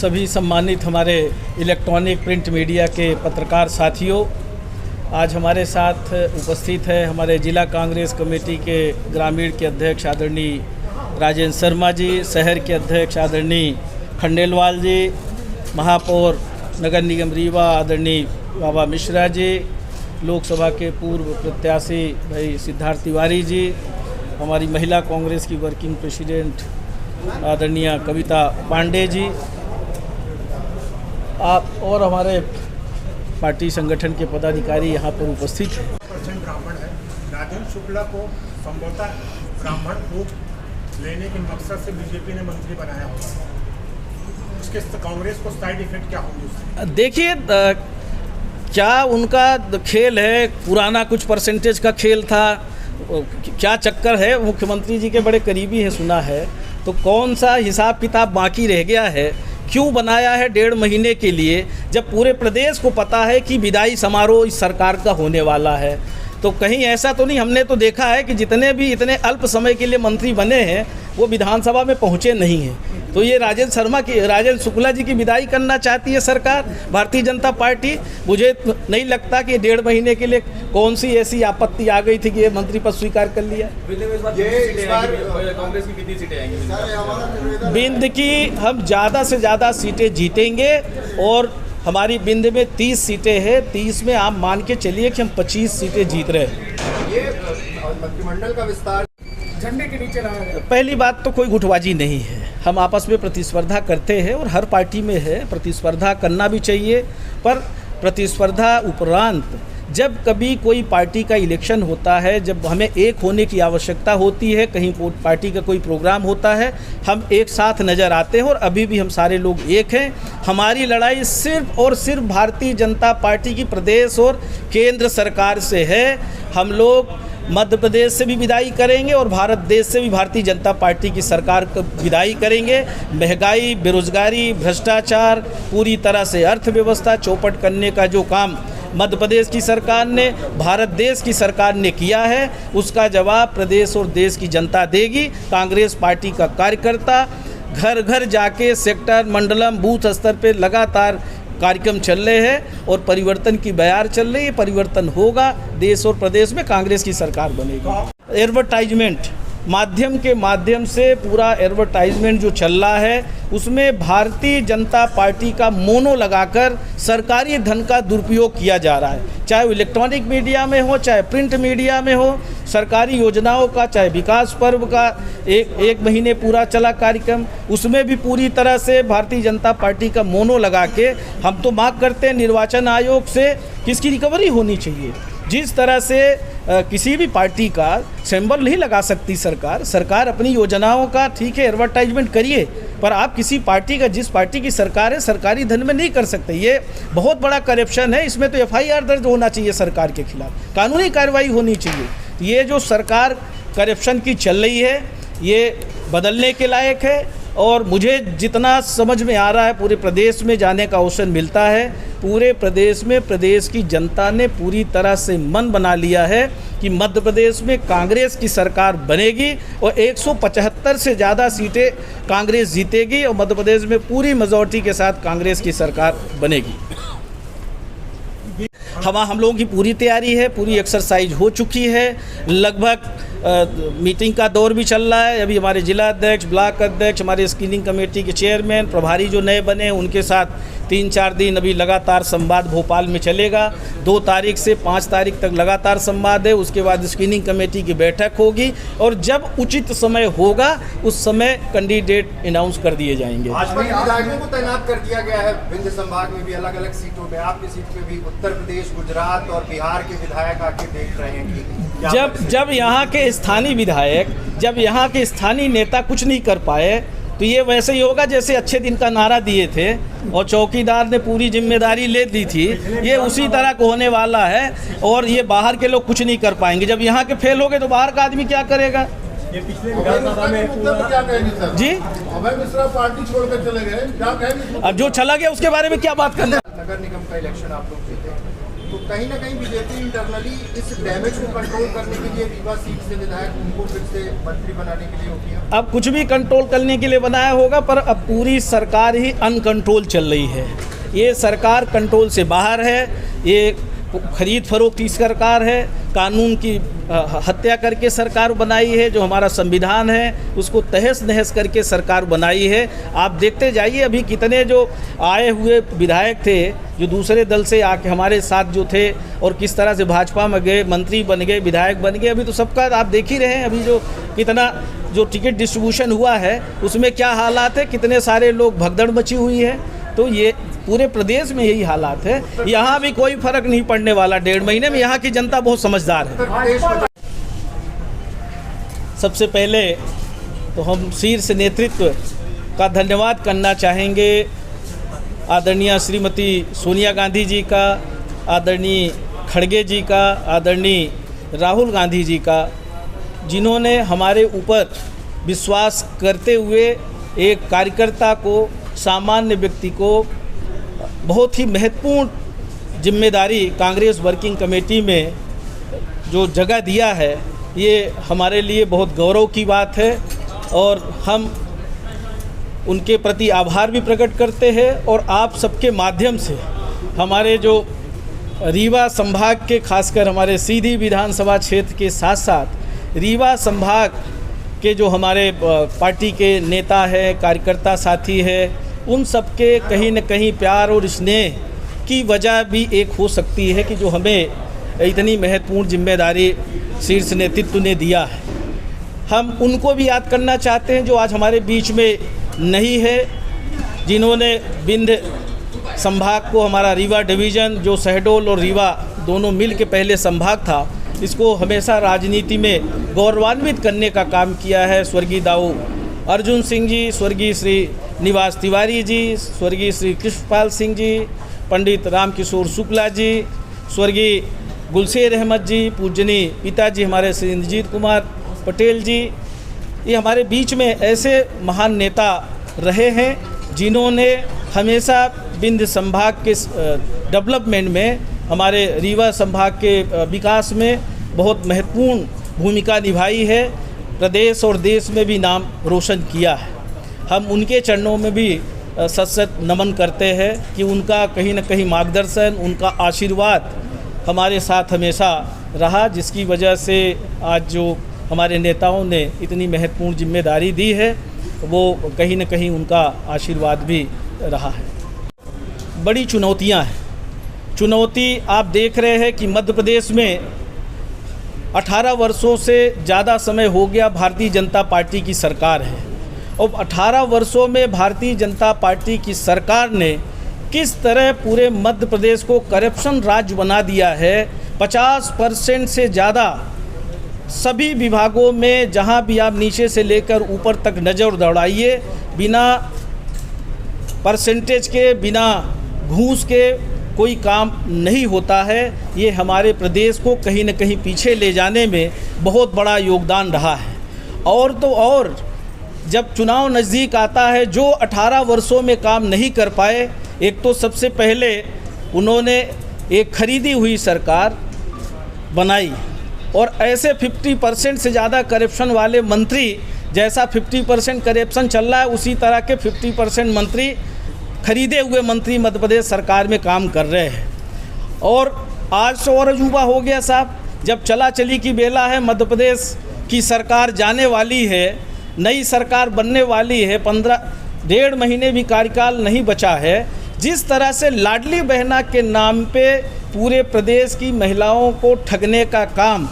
सभी सम्मानित हमारे इलेक्ट्रॉनिक प्रिंट मीडिया के पत्रकार साथियों, आज हमारे साथ उपस्थित है हमारे जिला कांग्रेस कमेटी के ग्रामीण के अध्यक्ष आदरणीय राजेंद्र शर्मा जी, शहर के अध्यक्ष आदरणीय खंडेलवाल जी, महापौर नगर निगम रीवा आदरणीय बाबा मिश्रा जी, लोकसभा के पूर्व प्रत्याशी भाई सिद्धार्थ तिवारी जी, हमारी महिला कांग्रेस की वर्किंग प्रेसिडेंट आदरणीय कविता पांडे जी, आप और हमारे पार्टी संगठन के पदाधिकारी यहाँ पर उपस्थित हैं। ब्राह्मण है, राजेंद्र शुक्ला को संभवतः ब्राह्मण वोट लेने के मकसद से बीजेपी ने मंत्री बनाया होगा, उसके कांग्रेस को साइड इफेक्ट क्या होंगे? देखिए, क्या उनका खेल है, पुराना कुछ परसेंटेज का खेल था, क्या चक्कर है, मुख्यमंत्री जी के बड़े करीबी है सुना है, तो कौन सा हिसाब किताब बाकी रह गया है, क्यों बनाया है 1.5 महीने के लिए, जब पूरे प्रदेश को पता है कि विदाई समारोह इस सरकार का होने वाला है। तो कहीं ऐसा तो नहीं, हमने तो देखा है कि जितने भी इतने अल्प समय के लिए मंत्री बने हैं वो विधानसभा में पहुंचे नहीं हैं। तो ये राजेंद्र शुक्ला जी की विदाई करना चाहती है सरकार, भारतीय जनता पार्टी। मुझे नहीं लगता कि 1.5 महीने के लिए कौन सी ऐसी आपत्ति आ गई थी कि ये मंत्री पद स्वीकार कर लिया। कांग्रेस की कितनी सीटें आएंगी? बिंद की हम ज़्यादा से ज़्यादा सीटें जीतेंगे और हमारी बिंद में 30 सीटें हैं, 30 में आप मान के चलिए कि हम 25 सीटें जीत रहे हैं। ये मंत्रिमंडल का विस्तार झंडे के नीचे रहा है। पहली बात तो कोई गुटबाजी नहीं है, हम आपस में प्रतिस्पर्धा करते हैं और हर पार्टी में है, प्रतिस्पर्धा करना भी चाहिए, पर प्रतिस्पर्धा उपरांत जब कभी कोई पार्टी का इलेक्शन होता है, जब हमें एक होने की आवश्यकता होती है, कहीं पार्टी का कोई प्रोग्राम होता है, हम एक साथ नज़र आते हैं और अभी भी हम सारे लोग एक हैं। हमारी लड़ाई सिर्फ और सिर्फ भारतीय जनता पार्टी की प्रदेश और केंद्र सरकार से है। हम लोग मध्य प्रदेश से भी विदाई करेंगे और भारत देश से भी भारतीय जनता पार्टी की सरकार को विदाई करेंगे। महंगाई, बेरोजगारी, भ्रष्टाचार, पूरी तरह से अर्थव्यवस्था चौपट करने का जो काम मध्य प्रदेश की सरकार ने, भारत देश की सरकार ने किया है, उसका जवाब प्रदेश और देश की जनता देगी। कांग्रेस पार्टी का कार्यकर्ता घर घर जाके सेक्टर, मंडलम, बूथ स्तर पे लगातार कार्यक्रम चल रहे हैं और परिवर्तन की बयार चल रही है। परिवर्तन होगा, देश और प्रदेश में कांग्रेस की सरकार बनेगी। एडवर्टाइजमेंट माध्यम के माध्यम से पूरा एडवर्टाइजमेंट जो चल रहा है उसमें भारतीय जनता पार्टी का मोनो लगाकर सरकारी धन का दुरुपयोग किया जा रहा है, चाहे वो इलेक्ट्रॉनिक मीडिया में हो, चाहे प्रिंट मीडिया में हो। सरकारी योजनाओं का, चाहे विकास पर्व का एक महीने पूरा चला कार्यक्रम, उसमें भी पूरी तरह से भारतीय जनता पार्टी का मोनो लगा के हम तो मांग करते हैं निर्वाचन आयोग से कि इसकी रिकवरी होनी चाहिए। जिस तरह से किसी भी पार्टी का सिंबल नहीं लगा सकती सरकार अपनी योजनाओं का, ठीक है, एडवर्टाइजमेंट करिए, पर आप किसी पार्टी का, जिस पार्टी की सरकार है, सरकारी धन में नहीं कर सकते। ये बहुत बड़ा करप्शन है, इसमें तो FIR दर्ज होना चाहिए सरकार के खिलाफ, कानूनी कार्रवाई होनी चाहिए। ये जो सरकार करप्शन की चल रही है ये बदलने के लायक है और मुझे जितना समझ में आ रहा है पूरे प्रदेश में जाने का अवसर मिलता है, पूरे प्रदेश में प्रदेश की जनता ने पूरी तरह से मन बना लिया है कि मध्य प्रदेश में कांग्रेस की सरकार बनेगी और 175 से ज़्यादा सीटें कांग्रेस जीतेगी और मध्य प्रदेश में पूरी मेजॉरिटी के साथ कांग्रेस की सरकार बनेगी। हम लोगों की पूरी तैयारी है, पूरी एक्सरसाइज हो चुकी है, लगभग मीटिंग का दौर भी चल रहा है। अभी हमारे जिला अध्यक्ष, ब्लॉक अध्यक्ष, हमारे स्क्रीनिंग कमेटी के चेयरमैन, प्रभारी जो नए बने हैं उनके साथ 3-4 दिन अभी लगातार संवाद भोपाल में चलेगा। 2 तारीख से 5 तारीख तक लगातार संवाद है। उसके बाद स्क्रीनिंग कमेटी की बैठक होगी और जब उचित समय होगा उस समय कैंडिडेट अनाउंस कर दिए जाएंगे। विधायकों को तैनात कर दिया गया है विंध्य संभाग में भी, अलग अलग सीटों पे, आपकी सीट पे भी उत्तर प्रदेश, गुजरात और बिहार के विधायक आके देख रहे हैं कि जब यहाँ के स्थानीय विधायक, जब यहाँ के स्थानीय नेता कुछ नहीं कर पाए तो ये वैसे ही होगा जैसे अच्छे दिन का नारा दिए थे और चौकीदार ने पूरी जिम्मेदारी ले दी थी, ये उसी तरह को होने वाला है। और ये बाहर के लोग कुछ नहीं कर पाएंगे, जब यहाँ के फेल हो गए तो बाहर का आदमी क्या करेगा? ये पिछले विधानसभा में क्या कहेंगे सर? जी, अभय मिश्रा पार्टी छोड़कर चले गए, क्या कहेंगे? अब जो चला गया उसके बारे में क्या बात करना? नगर निगम का इलेक्शन आप लोग जीते, तो कहीं ना कहीं बीजेपी इंटरनली इस डैमेज को कंट्रोल करने के लिए रीवा सीट से विधायक उनको फिर से मंत्री बनाने के लिए होती है। अब कुछ भी कंट्रोल करने के लिए बनाया होगा, पर अब पूरी सरकार ही अनकंट्रोल चल रही है। ये सरकार कंट्रोल से बाहर है। ये खरीद फरोख्त की सरकार है, कानून की हत्या करके सरकार बनाई है। जो हमारा संविधान है उसको तहस नहस करके सरकार बनाई है। आप देखते जाइए, अभी कितने जो आए हुए विधायक थे जो दूसरे दल से आके हमारे साथ जो थे और किस तरह से भाजपा में गए, मंत्री बन गए, विधायक बन गए। अभी तो सबका आप देख ही रहे हैं, अभी जो कितना जो टिकट डिस्ट्रीब्यूशन हुआ है उसमें क्या हालात है, कितने सारे लोग भगदड़ मची हुई है। तो ये पूरे प्रदेश में यही हालात है। यहाँ भी कोई फर्क नहीं पड़ने वाला 1.5 महीने में। यहाँ की जनता बहुत समझदार है। सबसे पहले तो हम शीर्ष नेतृत्व का धन्यवाद करना चाहेंगे, आदरणीय श्रीमती सोनिया गांधी जी का, आदरणीय खड़गे जी का, आदरणीय राहुल गांधी जी का, जिन्होंने हमारे ऊपर विश्वास करते हुए एक कार्यकर्ता को, सामान्य व्यक्ति को बहुत ही महत्वपूर्ण जिम्मेदारी कांग्रेस वर्किंग कमेटी में जो जगह दिया है, ये हमारे लिए बहुत गौरव की बात है। और हम उनके प्रति आभार भी प्रकट करते हैं। और आप सबके माध्यम से हमारे जो रीवा संभाग के, खासकर हमारे सीधी विधानसभा क्षेत्र के साथ साथ रीवा संभाग के जो हमारे पार्टी के नेता हैं, कार्यकर्ता साथी हैं, उन सब के कहीं न कहीं प्यार और स्नेह की वजह भी एक हो सकती है कि जो हमें इतनी महत्वपूर्ण जिम्मेदारी शीर्ष नेतृत्व ने दिया है। हम उनको भी याद करना चाहते हैं जो आज हमारे बीच में नहीं है, जिन्होंने विंध्य संभाग को, हमारा रीवा डिवीज़न जो शहडोल और रीवा दोनों मिल के पहले संभाग था, इसको हमेशा राजनीति में गौरवान्वित करने का काम किया है। स्वर्गीय दाऊ अर्जुन सिंह जी, स्वर्गीय श्री निवास तिवारी जी, स्वर्गीय श्री कृष्णपाल सिंह जी, पंडित रामकिशोर शुक्ला जी, स्वर्गीय गुलशेर अहमद जी, पूजनीय पिताजी हमारे श्री इंद्रजीत कुमार पटेल जी, ये हमारे बीच में ऐसे महान नेता रहे हैं जिन्होंने हमेशा विंध्य संभाग के डेवलपमेंट में, हमारे रीवा संभाग के विकास में बहुत महत्वपूर्ण भूमिका निभाई है। प्रदेश और देश में भी नाम रोशन किया है। हम उनके चरणों में भी सत नमन करते हैं कि उनका कहीं न कहीं मार्गदर्शन, उनका आशीर्वाद हमारे साथ हमेशा रहा, जिसकी वजह से आज जो हमारे नेताओं ने इतनी महत्वपूर्ण जिम्मेदारी दी है, वो कहीं न कहीं उनका आशीर्वाद भी रहा है। बड़ी चुनौतियां हैं। चुनौती आप देख रहे हैं कि मध्य प्रदेश में 18 वर्षों से ज़्यादा समय हो गया भारतीय जनता पार्टी की सरकार है। और 18 वर्षों में भारतीय जनता पार्टी की सरकार ने किस तरह पूरे मध्य प्रदेश को करप्शन राज्य बना दिया है। 50% से ज़्यादा सभी विभागों में, जहां भी आप नीचे से लेकर ऊपर तक नज़र दौड़ाइए, बिना परसेंटेज के, बिना घूस के कोई काम नहीं होता है। ये हमारे प्रदेश को कहीं न कहीं पीछे ले जाने में बहुत बड़ा योगदान रहा है। और तो और जब चुनाव नज़दीक आता है, जो 18 वर्षों में काम नहीं कर पाए, एक तो सबसे पहले उन्होंने एक खरीदी हुई सरकार बनाई और ऐसे 50% से ज़्यादा करप्शन वाले मंत्री, जैसा 50% करप्शन चल रहा है उसी तरह के 50% मंत्री, खरीदे हुए मंत्री मध्य प्रदेश सरकार में काम कर रहे हैं। और आज तो और अजूबा हो गया साहब, जब चला चली की बेला है, मध्य प्रदेश की सरकार जाने वाली है, नई सरकार बनने वाली है, 15-1.5 महीने भी कार्यकाल नहीं बचा है, जिस तरह से लाडली बहना के नाम पे पूरे प्रदेश की महिलाओं को ठगने का काम,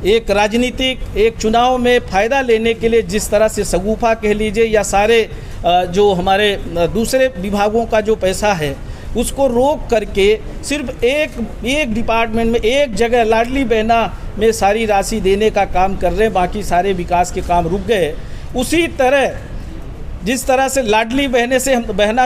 एक राजनीतिक, एक चुनाव में फ़ायदा लेने के लिए जिस तरह से शगुफा कह लीजिए या सारे जो हमारे दूसरे विभागों का जो पैसा है उसको रोक करके सिर्फ एक डिपार्टमेंट में, एक जगह लाडली बहना में सारी राशि देने का काम कर रहे हैं, बाकी सारे विकास के काम रुक गए। उसी तरह जिस तरह से लाडली बहना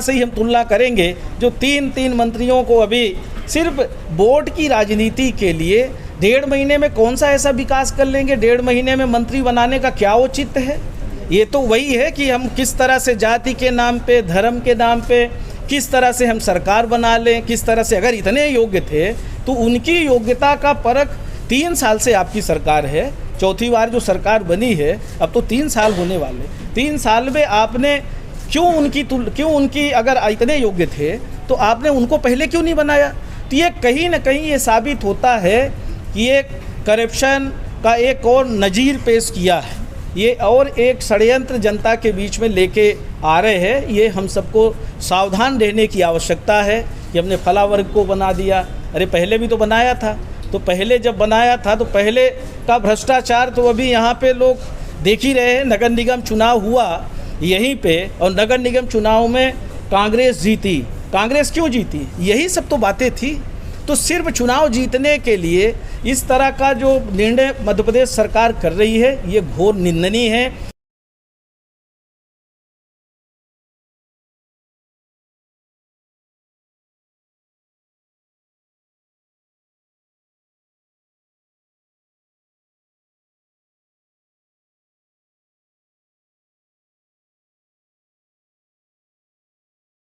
से ही हम तुलना करेंगे, जो 3 मंत्रियों को अभी सिर्फ वोट की राजनीति के लिए 1.5 महीने में कौन सा ऐसा विकास कर लेंगे, 1.5 महीने में मंत्री बनाने का क्या औचित्य है। ये तो वही है कि हम किस तरह से जाति के नाम पे, धर्म के नाम पे किस तरह से हम सरकार बना लें, किस तरह से, अगर इतने योग्य थे तो उनकी योग्यता का परख 3 साल से आपकी सरकार है, चौथी बार जो सरकार बनी है, अब तो 3 साल होने वाले। 3 साल में आपने क्यों उनकी अगर इतने योग्य थे तो आपने उनको पहले क्यों नहीं बनाया? तो ये कहीं ना कहीं ये साबित होता है कि ये करप्शन का एक और नज़ीर पेश किया है, ये और एक षड्यंत्र जनता के बीच में लेके आ रहे हैं। ये हम सबको सावधान रहने की आवश्यकता है कि हमने फला वर्ग को बना दिया। अरे पहले भी तो बनाया था, तो पहले जब बनाया था तो पहले का भ्रष्टाचार तो अभी यहाँ पे लोग देख ही रहे हैं। नगर निगम चुनाव हुआ यहीं पे, और नगर निगम चुनाव में कांग्रेस जीती। कांग्रेस क्यों जीती? यही सब तो बातें थी। तो सिर्फ चुनाव जीतने के लिए इस तरह का जो निर्णय मध्य प्रदेश सरकार कर रही है, ये घोर निंदनीय है।